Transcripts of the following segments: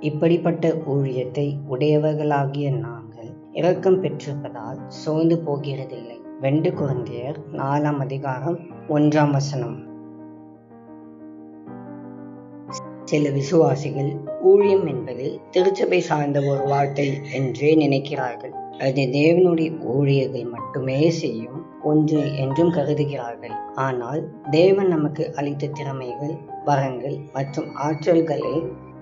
இப்படிப்பட்ட ஊழியத்தை உடையவர்களாகிய நாங்கள் இரக்கம் பெற்றிருப்பதால் சோர்ந்து போகிறதில்லை. 2 கொரிந்தியர் 4:1. சில விசுவாசிகள் ஊழியம் என்பது திருச்சபை சார்ந்த ஒரு வார்த்தை என்றே நினைக்கிறார்கள். அது தேவனுடைய ஊழியர்கள் மட்டுமே செய்யும் ஒன்று என்றும் கருதுகிறார்கள். ஆனால் தேவன் நமக்கு அளித்த திறமைகள், வரங்கள் மற்றும் ஆற்றல்களை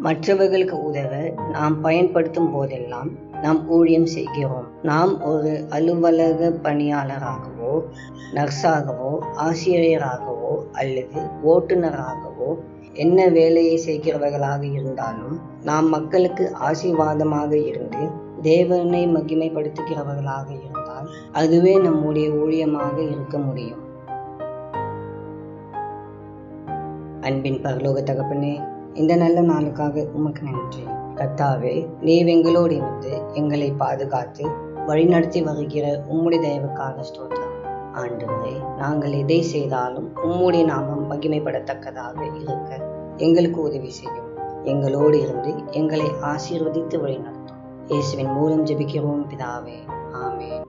மற்றவர்களுக்கு உதவ நாம் பயன்படுத்தும் போதெல்லாம் நாம் ஊழியம் செய்கிறோம். நாம் ஒரு அலுவலக பணியாளராகவோ, நர்ஸாகவோ, ஆசிரியராகவோ அல்லது ஓட்டுநராகவோ என்ன வேலையை செய்கிறவர்களாக இருந்தாலும் நாம் மக்களுக்கு ஆசீர்வாதமாக இருந்து தேவனை மகிமைப்படுத்துகிறவர்களாக இருந்தால் அதுவே நம்முடைய ஊழியமாக இருக்க முடியும். அன்பின் பரலோக தகப்பனே, இந்த நல்ல நாளுக்காக உமக்கு நன்றி. கர்த்தாவே, நீர் எங்களோடு இருந்து எங்களை பாதுகாத்து வழிநடத்தி வருகிற உம்முடைய தயவுக்காக ஸ்தோத்திரம். ஆண்டவரே, நாங்கள் எதை செய்தாலும் உம்முடைய நாமம் மகிமைப்படத்தக்கதாக இருக்க எங்களுக்கு உதவி செய்யும். எங்களோடு இருந்து எங்களை ஆசீர்வதித்து வழிநடத்தும். இயேசுவின் மூலம் ஜெபிக்கிறோம் பிதாவே, ஆமென்.